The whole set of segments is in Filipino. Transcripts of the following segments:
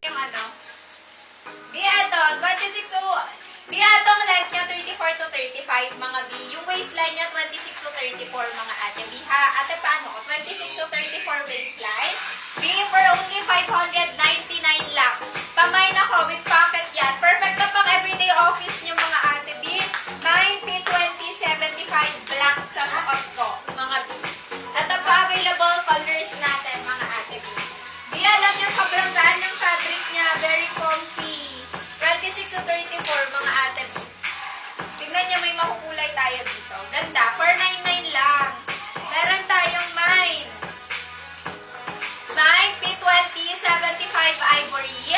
Yung ano? Biaton, 26 o... Biatong length niya 34 to 35 mga B. Yung waistline niya 26 to 34 mga ate B ha. Ate paano? 26 to 34 waistline. B for only 599 lang. Kamay na ko with pocket yan. Perfect na pang everyday office niyo mga ate B. 9P2075 black sa suot ko mga B. At ang pa-available colors natin mga ate B. B alam niyo sobrang gaan ng fabric niya. Very comfy. 26 to 34 mga ate B. Tignan niyo may makukulay tayo dito. Ganda. 499 lang. Meron tayong mine. 9P2075 ivory.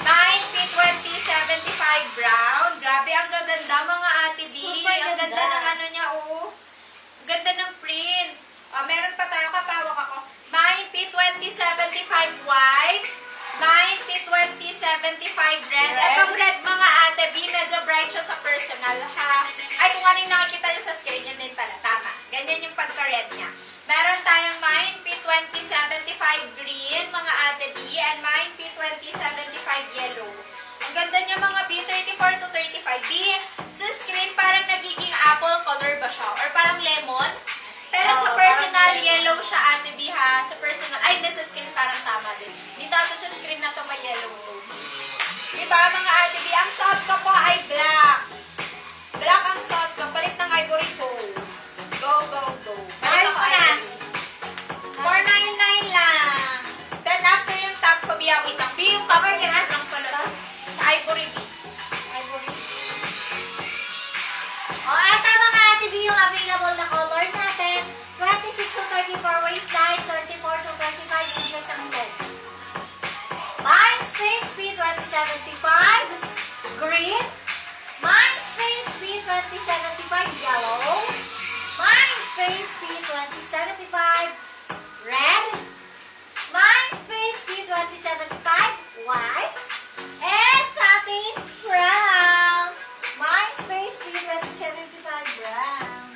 9P2075 brown. Grabe, ang gaganda mga ate B. Super Ang ganda ganda. ng ano niya, oh. Ang ganda ng print. Meron pa tayo, kapawak ako. 9P2075 white. 9P2075 red. Itong red mga ate B, medyo bright siya sa personal ha. Ay, kung ano yung nakikita nyo sa screen, yun din pala. Tama. Ganyan yung pagka-red niya. Meron tayong 9P2075 green, mga ate B, and 9P2075 yellow. Ang ganda niya mga B, 34 to 35. B, sa screen parang nagiging apple color ba siya? Or parang lemon? Pero sa personal, yellow siya ate B ha. Sa personal, ay hindi sa screen parang tama din. Dito ito sa screen na to may yellow to. Diba mga ate B, ang suot ko po ay black. Black ang suot ko, palit ng ivory gold. Go, go, go. Palit ako ivory. 499 lang. Then after yung top ko, B, wait lang. B, yung top ko lang pala. Sa ivory B. Ivory. O, ata mga ate B yung available na color natin. 26 to 34 waistline, 34 to 35 inches ang length. Mine Space P2075 green. Mine Space P2075 yellow. Mine Space P2075 red. Mine Space P2075 white. And sa ating brown. Mine Space P2075 brown.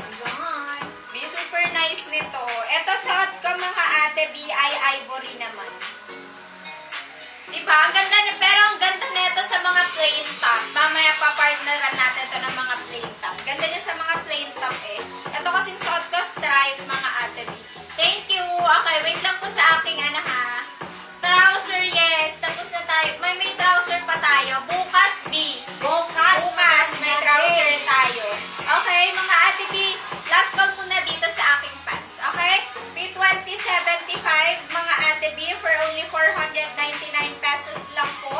Ayan. B, super nice nito. Ito suot ko mga ate B ay ivory naman. Diba? Ang ganda na, pero ang ganda nito sa mga plain top. Mamaya pa-partneran natin ito ng mga plain top. Ganda niya sa mga plain top eh. Ito kasing suot ko stripe mga ate B. Thank you. Okay, wait lang po sa aking ano ha. Trouser, yes. Tapos na tayo. May trouser pa tayo. Bukas B. Bukas may trouser tayo. Okay, mga ate B. Last call muna dito sa aking pants. Okay? P2075 mga ate B for only 499 pesos lang po.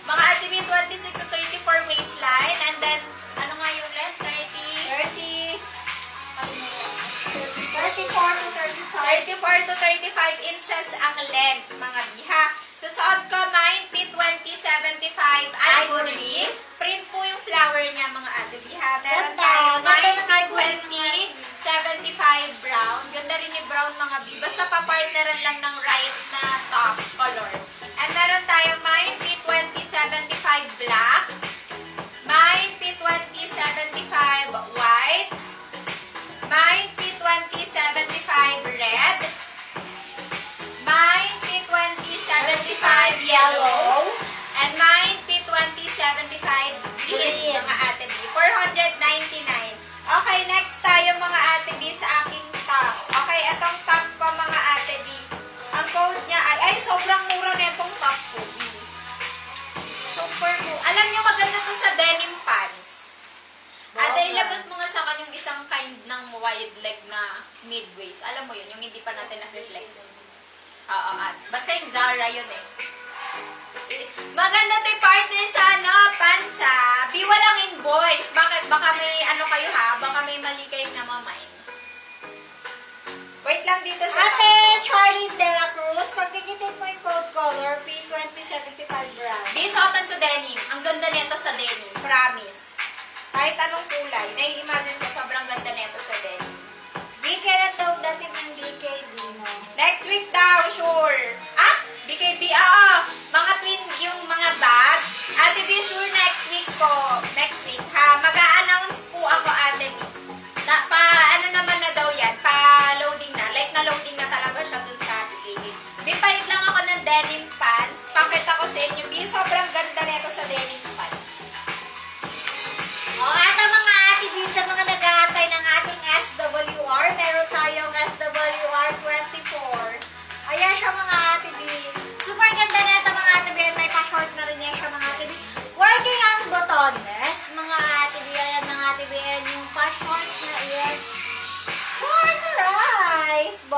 Mga ate B, 26 to 34 waistline. And then, ano nga yung length? 34 to 35. 34 to 35 inches ang length, mga biha. Susuot ko, mine P2075 ivory. Print po yung flower niya, mga ate biha. Meron Ganda. tayo, Ganda ng mine P2075 brown. Ganda rin ni brown, mga bi. Basta papartneran lang ng right na top color. And meron tayo, mine P2075 black. Mine P2075 white. Mine P2075 red. Mine P2075 yellow. And mine P2075 green, mga ate B. 499. Okay, next tayo mga ate B sa aking top. Okay, itong top ko mga ate B. Ang code niya ay sobrang mura na itong top ko. Super mura. Alam niyo maganda to sa denim pants. Ate, ilabas mo nga sa kanyang isang kind ng wide leg na mid-waist. Alam mo yun, yung hindi pa natin na-flex. Oo, at basta yung Zara yun eh. Maganda to yung partner sa ano, pants ha. Biwa lang invoice. Bakit? Baka may ano kayo ha? Baka may mali kayong namamain. Wait lang dito sa Ate Charlie De La Cruz, pagdikitin mo yung code color P2075 brown. Bisuotan ko denim. Ang ganda nito sa denim. Promise. Kahit anong kulay. Nai-imagine ko sobrang ganda nito sa denim. BK na daw dating ng BKB mo. Next week daw, sure. Ah, BKB, oo. Mga twin, yung mga bag. Ate B, sure next week po. Next week, ha.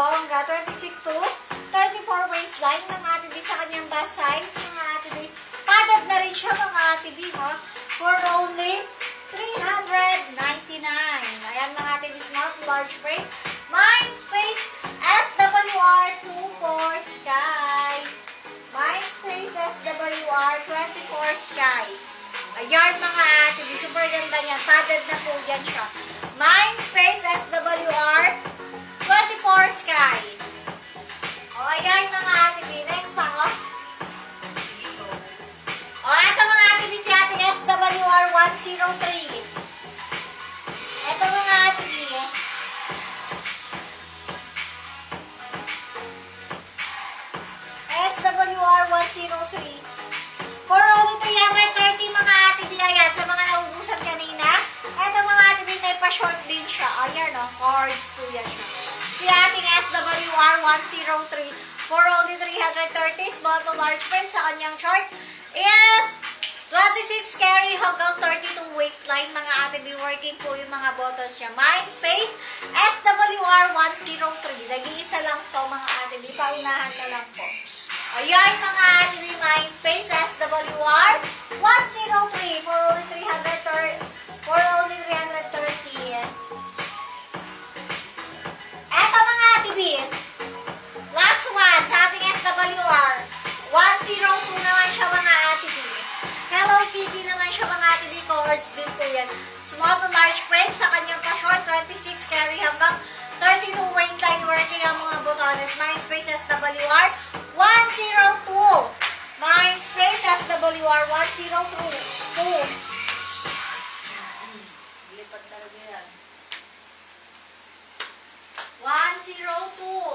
bongga. 26 to 34 waistline, mga Ate B, sa kanyang bust size, mga Ate B. Padded na rin siya, mga Ate B, ha? For only 399. Ayan, mga Ate B, small to large frame. Mind Space SWR 24 Sky. Mind Space SWR 24 Sky. Ayan, mga Ate B, super ganda niyan. Padded na po yan siya. Mind Space SWR 24 Sky. O, ayan, mga Ate B. Next pa, o. O, eto, mga Ate B, si ating SWR 103. Eto, mga Ate B. SWR 103. For only 330, mga Ate B. Ayan, sa mga naubusan kanina. Eto, mga Ate B, may pa-short din siya. Ayan, o. Cards po yan siya. Si ating SWR 103. For only 330, small to large frame sa kanyang short is 26 carry hanggang 32 waistline, mga Ate B. Working po yung mga buttons niya. Mind Space SWR 103. Nag-iisa lang po, mga Ate B. Paunahan na lang po. Ayan, mga Ate B. Mind Space SWR 103 for only 330. Eto, mga Ate B. Last one sa ating SWR 102 naman siya, mga Ate B. Hello Kitty naman siya, mga Ate B. Cards din po yan. Small to large frame sa kanyang pa-short. 26 carry hanggang 32 waistline, working ang mga botones. Mind Space SWR 102. Mind Space SWR 102. Lipat talaga yan. 102.